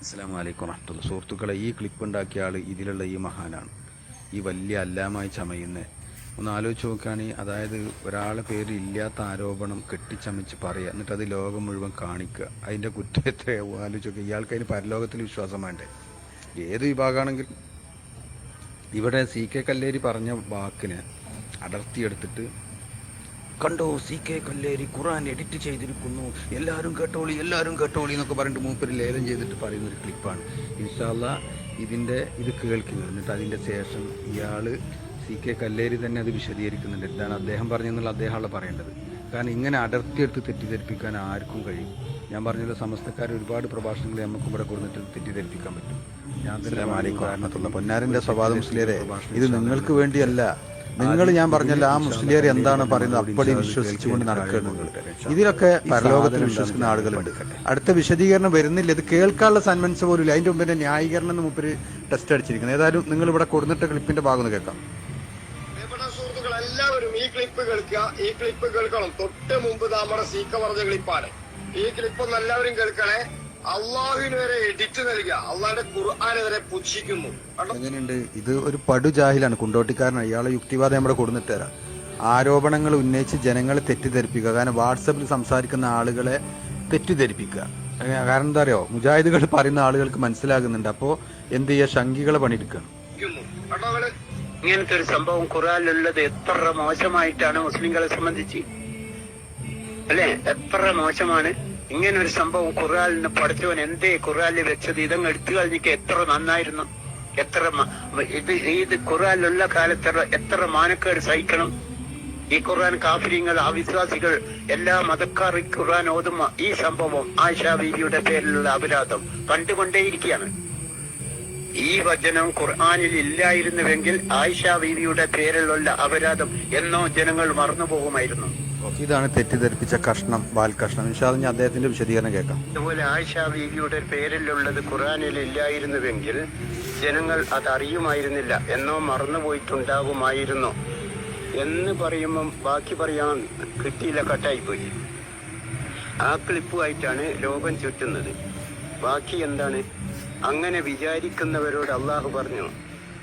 അസ്സലാമു അലൈക്കും വറഹ്മത്തുള്ളാഹി. സുഹൃത്തുക്കളെ, ഈ ക്ലിപ്പ് ഉണ്ടാക്കിയ ആൾ ഇതിലുള്ള ഈ മഹാനാണ്, ഈ വലിയ അല്ലാമായി ചമയുന്നത്. ഒന്ന് ആലോചിച്ച് നോക്കുകയാണെങ്കിൽ, അതായത് ഒരാളെ പേര് ഇല്ലാത്ത ആരോപണം കെട്ടിച്ചമച്ച് പറയുക, എന്നിട്ട് അത് ലോകം മുഴുവൻ കാണിക്കുക. അതിൻ്റെ കുറ്റം എത്രയാവും ആലോചിച്ച് നോക്കുക. ഇയാൾക്ക് അതിന് പരലോകത്തിൽ വിശ്വാസം വേണ്ടേ? ഏത് വിഭാഗമാണെങ്കിലും. ഇവിടെ CK കല്ലേരി പറഞ്ഞ വാക്കിനെ അടർത്തിയെടുത്തിട്ട്, കണ്ടോ CK കല്ലേരി ഖുർആൻ എഡിറ്റ് ചെയ്തിരിക്കുന്നു, എല്ലാവരും കേട്ടോളി എന്നൊക്കെ പറഞ്ഞിട്ട് മൂപ്പര് ലേലം ചെയ്തിട്ട് പറയുന്നൊരു ക്ലിപ്പാണ്. ഇൻഷാ അല്ലാഹ് ഇത് കേൾക്കുക. എന്നിട്ട് അതിൻ്റെ ശേഷം ഇയാൾ CK കല്ലേരി തന്നെ അത് വിശദീകരിക്കുന്നുണ്ട്. എന്താണ് അദ്ദേഹം പറഞ്ഞെന്നുള്ള അദ്ദേഹമാണ് പറയേണ്ടത്. കാരണം ഇങ്ങനെ അടർത്തിയെടുത്ത് തെറ്റിദ്ധരിപ്പിക്കാൻ ആർക്കും കഴിയും. ഞാൻ പറഞ്ഞത് സമസ്തക്കാർ ഒരുപാട് പ്രഭാഷണങ്ങൾ നമുക്ക് ഇവിടെ കൊടുത്തിട്ട് തെറ്റിദ്ധരിപ്പിക്കാൻ പറ്റും. ഞാൻ തന്നെ പൊന്നാരൻ്റെ സ്വഭാവ മുസ്ലിയരെ, ഇത് നിങ്ങൾക്ക് വേണ്ടിയല്ല. ഞാൻ പറഞ്ഞല്ല, ആ മുസ്ലിയർ എന്താണ് പറയുന്നത് അപ്പടി വിശ്വസിച്ചുകൊണ്ട് നടക്കുന്നത്. ഇതിലൊക്കെ പരലോകത്തിൽ വിശ്വസിക്കുന്ന ആളുകളുണ്ട്. അടുത്ത വിശദീകരണം വരുന്നില്ല, ഇത് കേൾക്കാനുള്ള സന്മനസ് പോലും ഇല്ല. അതിന്റെ മുമ്പ് ന്യായീകരണം എന്ന് മുപ്പര് ടെസ്റ്റ് അടിച്ചിരിക്കുന്നത്. ഏതായാലും നിങ്ങൾ ഇവിടെ കൊടുത്തിട്ട ക്ലിപ്പിന്റെ ഭാഗം ഒന്ന് കേൾക്കാം. എല്ലാവരും ഈ ക്ലിപ്പ് കേൾക്കുക, ഈ ക്ലിപ്പ് കേൾക്കണം. തൊട്ട് മുമ്പ് നമ്മുടെ CK പറഞ്ഞ ക്ലിപ്പാണ്. ഈ ക്ലിപ്പൊന്ന് എല്ലാവരും കേൾക്കണേ. അള്ളാഹുവിന് വരെ എഡിറ്റ് നൽകുക, അള്ളാഹിന്റെ ഖുർആനെ വരെ പുച്ഛിക്കുന്നു. എങ്ങനെയുണ്ട്? ഇത് ഒരു പടുജാഹിലാണ്, കുണ്ടോട്ടിക്കാരനാണ്. ഇയാളെ യുക്തിവാദം നമ്മുടെ കൊടുത്തിട്ട് തരാം. ആരോപണങ്ങൾ ഉന്നയിച്ച് ജനങ്ങളെ തെറ്റിദ്ധരിപ്പിക്കുക. കാരണം വാട്സപ്പിൽ സംസാരിക്കുന്ന ആളുകളെ തെറ്റിദ്ധരിപ്പിക്കുക. കാരണം എന്താ അറിയോ, മുജാഹിദുകൾ പറയുന്ന ആളുകൾക്ക് മനസ്സിലാകുന്നുണ്ട്. അപ്പോ എന്ത് ചെയ്യുക, ശങ്കികളെ പണിയെടുക്കണം. ഇങ്ങനത്തെ ഒരു സംഭവം ഖുർആനിലുള്ളത് എത്ര മോശമായിട്ടാണ് മുസ്ലിങ്ങളെ സംബന്ധിച്ച്, അല്ലെ? എത്ര മോശമാണ് ഇങ്ങനെ ഒരു സംഭവം ഖുർആനിന് പഠിച്ചവൻ എന്തേ ഖുർആനിൽ വെച്ചത്? ഇതങ്ങ് എടുത്തു കഴിഞ്ഞിട്ട് എത്ര നന്നായിരുന്നു. ഇത് ഖുർആനിലുള്ള കാലത്ത് എത്ര മാനക്കേട് സഹിക്കണം ഈ ഖുർആൻ. കാഫിര്യങ്ങൾ, അവിശ്വാസികൾ, എല്ലാ മതക്കാർ ഖുർആൻ ഓതുമ്പോ ഈ സംഭവം ആയിഷാ ബീവിയുടെ പേരിലുള്ള അപരാധം കണ്ടുകൊണ്ടേയിരിക്കുകയാണ്. ഈ വചനം ഖുർആനിൽ ഇല്ലായിരുന്നുവെങ്കിൽ ആയിഷാ ബീവിയുടെ പേരിലുള്ള അപരാധം എന്നോ ജനങ്ങൾ മറന്നുപോകുമായിരുന്നു. ഇതാണ് തെറ്റിദ്ധരിപ്പിച്ച കഷ്ണം, ബാൽകഷ്ണം. ഇൻഷാല്ലാഹ് അദ്ദേഹത്തിന്റെ വിശദീകരണം കേൾക്കാം. അതുപോലെ ആയിഷാ ബീവിയുടെ പേരിലുള്ളത് ഖുർആനിൽ ഇല്ലായിരുന്നുവെങ്കിൽ ജനങ്ങൾ അതറിയുമായിരുന്നില്ല, എന്നോ മറന്നുപോയിട്ടുണ്ടാകുമായിരുന്നു എന്ന് പറയുമ്പം ബാക്കി പറയാൻ കിട്ടിയില്ല, കട്ടായിപ്പോയി. ആ ക്ലിപ്പുമായിട്ടാണ് ലോകം ചുറ്റുന്നത്. ബാക്കി എന്താണ്? അങ്ങനെ വിചാരിക്കുന്നവരോട് അള്ളാഹു പറഞ്ഞു,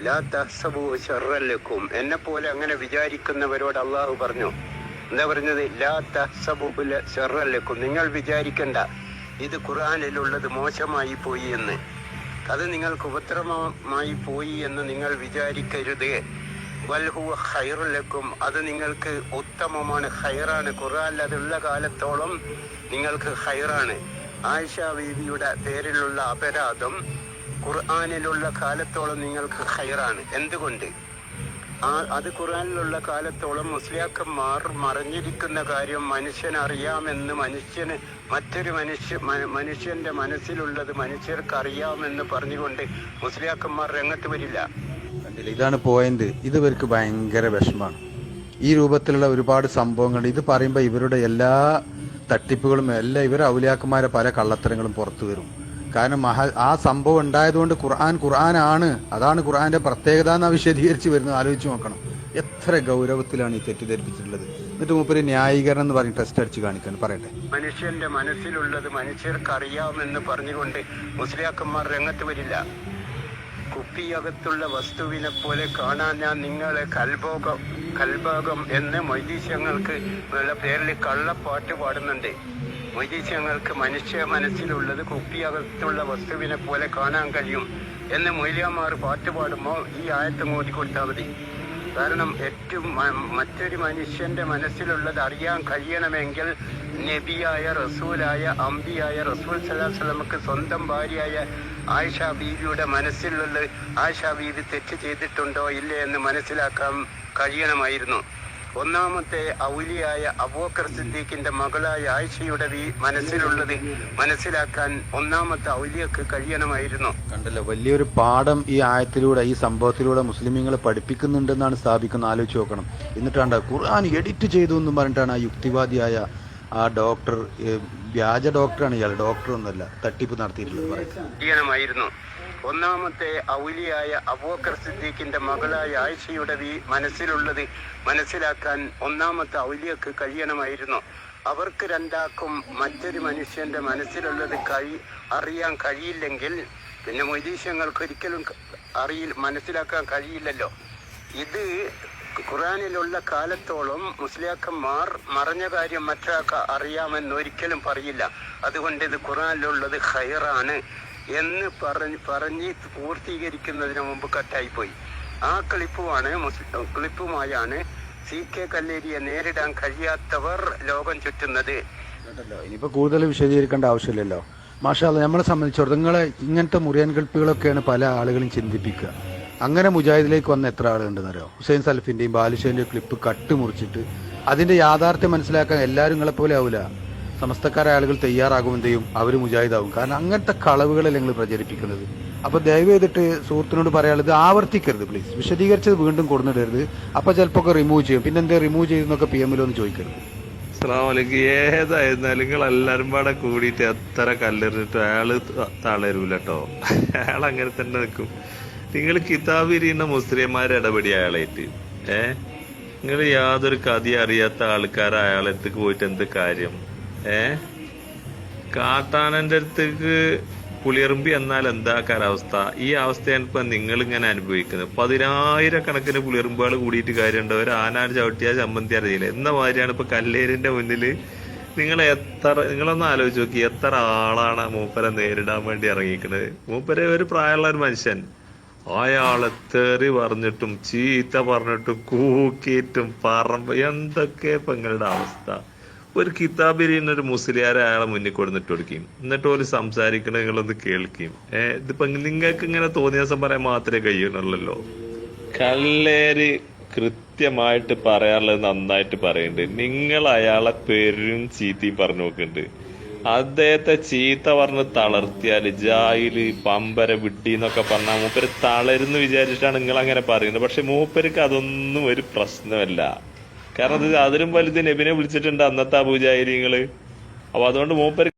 ലാ തഹ്സബൂ ശർറൻ ലക്കും. എന്നെ പോലെ അങ്ങനെ വിചാരിക്കുന്നവരോട് അള്ളാഹു പറഞ്ഞു. എന്താ പറഞ്ഞത്? ലാ തഹ്സബൂ ശർറൻ ലക്കും. നിങ്ങൾ വിചാരിക്കണ്ട ഇത് ഖുർആനിലുള്ളത് മോശമായി പോയി എന്ന്, അത് നിങ്ങൾക്ക് ഉപദ്രവമായി പോയി എന്ന് നിങ്ങൾ വിചാരിക്കരുത്. വൽ ഹുവ ഖൈറുൻ ലക്കും. അത് നിങ്ങൾക്ക് ഉത്തമമാണ്, ഖൈറാണ്. ഖുർആനിൽ അതുള്ള കാലത്തോളം നിങ്ങൾക്ക് ഖൈറാണ്. ആയിഷാ ബീവിയുടെ പേരിലുള്ള അപരാധം ഖുർആനിലുള്ള കാലത്തോളം നിങ്ങൾക്ക് ഖൈറാണ്. എന്തുകൊണ്ട്? അത് ഖുർആനിലുള്ള കാലത്തോളം മുസ്ലിയാക്കന്മാർ മറിഞ്ഞിരിക്കുന്ന കാര്യം മനുഷ്യനറിയാമെന്ന്, മനുഷ്യന്റെ മനസ്സിലുള്ളത് മനുഷ്യർക്ക് അറിയാമെന്ന് പറഞ്ഞുകൊണ്ട് മുസ്ലിയാക്കന്മാർ രംഗത്ത് വരില്ല. ഇതാണ് പോയിന്റ്. ഇത് ഇവർക്ക് ഭയങ്കര വിഷമാണ്. ഈ രൂപത്തിലുള്ള ഒരുപാട് സംഭവങ്ങൾ ഇത് പറയുമ്പോൾ ഇവരുടെ എല്ലാ തട്ടിപ്പുകളും എല്ലാം ഇവർ ഔലിയാക്കന്മാരെ പല കള്ളത്തരങ്ങളും പുറത്തു വരും. കാരണം ആ സംഭവം ഉണ്ടായതുകൊണ്ട് ഖുർആനാണ്, അതാണ് ഖുർആന്റെ പ്രത്യേകത എന്ന് വിശദീകരിച്ച് വരുന്നത്. ആലോചിച്ച് നോക്കണം, എത്ര ഗൗരവത്തിലാണ് ഈ തെറ്റിദ്ധരിപ്പിച്ചിട്ടുള്ളത്. എന്നിട്ട് മൂപ്പര് ന്യായീകരണം എന്ന് പറഞ്ഞ് ടെസ്റ്റ് അടിച്ച് കാണിക്കാൻ പറയട്ടെ. മനുഷ്യന്റെ മനസ്സിലുള്ളത് മനുഷ്യർക്ക് അറിയാമെന്ന് പറഞ്ഞുകൊണ്ട് മുസ്ലിയാക്കന്മാർ രംഗത്ത് വരില്ല. കുപ്പിയകത്തുള്ള വസ്തുവിനെ പോലെ കാണാൻ ഞാൻ നിങ്ങളെ കൽഭാഗം എന്ന് മൊയ്തീശ്യങ്ങൾക്ക് നല്ല പേരിൽ കള്ളപ്പാട്ട് പാടുന്നുണ്ട്. മൊയ്തീശ്യങ്ങൾക്ക് മനുഷ്യ മനസ്സിലുള്ളത് കുപ്പിയകത്തുള്ള വസ്തുവിനെ പോലെ കാണാൻ കഴിയും എന്ന് മൊയ്ലിയാമാർ പാട്ട് പാടുമ്പോൾ ഈ ആയത്ത് മോദി കൊടുത്താൽ മതി. കാരണം മറ്റൊരു മനുഷ്യന്റെ മനസ്സിലുള്ളത് അറിയാൻ കഴിയണമെങ്കിൽ നബിയായ റസൂലായ അംബിയായ റസൂൽ സല്ലല്ലാഹു അലൈഹി വസല്ലമക്ക് സ്വന്തം ഭാര്യയായ ആയിഷാ ബീവിയുടെ മനസ്സിലുള്ള ആയിഷാ ബീവി തെറ്റ് ചെയ്തിട്ടുണ്ടോ ഇല്ലേ എന്ന് മനസ്സിലാക്കാൻ കഴിയണമായിരുന്നു. ഒന്നാമത്തെ ഔലിയായ അബൂബക്കർ സിദ്ദീഖിന്റെ മകളായ ആയിഷയുടെ മനസ്സിലുള്ളത് മനസ്സിലാക്കാൻ ഒന്നാമത്തെ ഔലിയക്ക് കഴിയണമായിരുന്നു. കണ്ടല്ലോ, വലിയൊരു പാഠം ഈ ആയത്തിലൂടെ, ഈ സംഭവത്തിലൂടെ മുസ്ലിമീങ്ങളെ പഠിപ്പിക്കുന്നുണ്ടെന്നാണ് സ്ഥാപിക്കുന്നത്. ആലോചിച്ച് നോക്കണം. എന്നിട്ടാണ് ഖുർആൻ എഡിറ്റ് ചെയ്തു എന്നും പറഞ്ഞിട്ടാണ് ആ യുക്തിവാദിയായ ആ ഡോക്ടർ, വ്യാജ ഡോക്ടറാണ് ഇയാൾ, ഡോക്ടറൊന്നുമല്ല, തട്ടിപ്പ് നടത്തിയിട്ടുള്ളത്. ഒന്നാമത്തെ ഔലിയായ അബൂബക്കർ സിദ്ദീഖിന്റെ മകളായ ആയിഷയുടെ മനസ്സിലുള്ളത് മനസ്സിലാക്കാൻ ഒന്നാമത്തെ ഔലിയക്ക് കഴിയണമായിരുന്നു. അവർക്ക് രണ്ടാക്കും മറ്റൊരു മനുഷ്യന്റെ മനസ്സിലുള്ളത് അറിയാൻ കഴിയില്ലെങ്കിൽ പിന്നെ മൊയ്തീശങ്ങൾക്ക് ഒരിക്കലും മനസ്സിലാക്കാൻ കഴിയില്ലല്ലോ. ഇത് ഖുറാനിലുള്ള കാലത്തോളം മുസ്ലിയാക്കന്മാർ മറഞ്ഞ കാര്യം മറ്റൊരാൾക്ക് അറിയാമെന്ന് ഒരിക്കലും പറയില്ല. അതുകൊണ്ട് ഇത് ഖുറാനിലുള്ളത് ഖൈറാണ് എന്ന് പറഞ്ഞ് പൂർത്തീകരിക്കുന്നതിന് മുമ്പ് കട്ടായിപ്പോയി. ആ ക്ലിപ്പുമായാണ് CK കല്ലേരിയെ നേരിടാൻ കഴിയാത്തവർ ലോകം ചുറ്റുന്നത്. ഇനിയിപ്പോൾ കൂടുതൽ വിശദീകരിക്കേണ്ട ആവശ്യമില്ലല്ലോ. മാഷാ അല്ലാഹ്, നമ്മളെ സംബന്ധിച്ചിടത്തോളം നിങ്ങളെ ഇങ്ങനത്തെ മുറിയൻ കൽപ്പികളൊക്കെയാണ് പല ആളുകളും ചിന്തിപ്പിക്കുക. അങ്ങനെ മുജാഹിദിലേക്ക് വന്ന എത്ര ആളുണ്ടെന്ന് അറിയോ? ഹുസൈൻ സലഫിന്റെയും ബാലുഷേന്റെയും ക്ലിപ്പ് കട്ട് മുറിച്ചിട്ട് അതിന്റെ യാഥാർത്ഥ്യം മനസ്സിലാക്കാൻ എല്ലാവരും നിങ്ങളെപ്പോലെ ആവില്ല. സമസ്തക്കാരായ ആളുകൾ തയ്യാറാകുമെന്തെയും അവർ മുജാഹിദാവും. കാരണം അങ്ങനത്തെ കളവുകളല്ലേ നിങ്ങൾ പ്രചരിപ്പിക്കുന്നത്. അപ്പൊ ദയവ് ചെയ്തിട്ട് സുഹൃത്തിനോട് പറയാനുള്ളത് ആവർത്തിക്കരുത് പ്ലീസ്. വിശദീകരിച്ചത് വീണ്ടും കൊടുന്നിടരുത്. അപ്പൊ ചിലപ്പോ റിമൂവ് ചെയ്യും. പിന്നെ എന്താ റിമൂവ് ചെയ്തെന്നൊക്കെ PM-ലൊന്നും ചോദിക്കരുത്. അസ്സലാമലൈക്കും. ഏതായിരുന്നാലും നിങ്ങൾ എല്ലാരും പാടെ കൂടിയിട്ട് എത്ര കല്ലെറിഞ്ഞിട്ട് അയാള് തളരൂല കേട്ടോ. അയാൾ അങ്ങനെ തന്നെ നിൽക്കും. നിങ്ങൾ കിതാബ് ഇരിയുന്ന മുസ്ലിംമാരെ ഇടപെടി അയാളായിട്ട്. നിങ്ങൾ യാതൊരു കഥ അറിയാത്ത ആൾക്കാർ അയാളടുത്തേക്ക് പോയിട്ട് എന്ത് കാര്യം? കാട്ടാനന്റെ അടുത്തേക്ക് പുളിയറുമ്പി എന്നാൽ എന്താ കാലാവസ്ഥ? ഈ അവസ്ഥയാണ് ഇപ്പൊ നിങ്ങൾ ഇങ്ങനെ അനുഭവിക്കുന്നത്. 10,000 പുളിയറുമ്പുകൾ കൂടിയിട്ട് കാര്യമുണ്ട്. ഒരു ആനാട് ചവിട്ടിയാ ചമ്മന്തി അറിയില്ല എന്ന മാതിരിയാണ് ഇപ്പൊ കല്ലേരിന്റെ മുന്നിൽ നിങ്ങളൊന്ന് ആലോചിച്ച് നോക്കി. എത്ര ആളാണ് മൂപ്പരെ നേരിടാൻ വേണ്ടി ഇറങ്ങിക്കുന്നത്. മൂപ്പരെ ഒരു പ്രായമുള്ള ഒരു മനുഷ്യൻ, അയാളെ തെറി പറഞ്ഞിട്ടും ചീത്ത പറഞ്ഞിട്ടും കൂക്കിയിട്ടും എന്തൊക്കെ ഇപ്പൊ നിങ്ങളുടെ അവസ്ഥ. ഒരു കിതാബിരിയുന്ന ഒരു മുസ്ലിയാരെ അയാളെ മുന്നിൽ കൊടുത്തിട്ട് കൊടുക്കുകയും എന്നിട്ട് ഒരു സംസാരിക്കണ നിങ്ങളൊന്ന് കേൾക്കുകയും. ഇതിപ്പോ നിങ്ങൾക്ക് ഇങ്ങനെ തോന്നിയ ദിവസം പറയാൻ മാത്രമേ കഴിയണല്ലോ. കല്ലേര് കൃത്യമായിട്ട് പറയാനുള്ളത് നന്നായിട്ട് പറയുന്നുണ്ട്. നിങ്ങൾ അയാളെ പേരും ചീത്തയും പറഞ്ഞു നോക്കുന്നുണ്ട്. അദ്ദേഹത്തെ ചീത്ത പറഞ്ഞ് തളർത്തിയാല് ജായില് പമ്പര വിട്ടി എന്നൊക്കെ പറഞ്ഞാൽ മൂപ്പര് തളരുന്ന് വിചാരിച്ചിട്ടാണ് നിങ്ങൾ അങ്ങനെ പറയുന്നത്. പക്ഷെ മൂപ്പർക്ക് അതൊന്നും ഒരു പ്രശ്നമല്ല. കാരണം അതിലും വലുത് നബിനെ വിളിച്ചിട്ടുണ്ട് അന്നത്തെ അബൂജാഹിലിങ്ങള്. അപ്പൊ അതുകൊണ്ട് മൂപ്പര്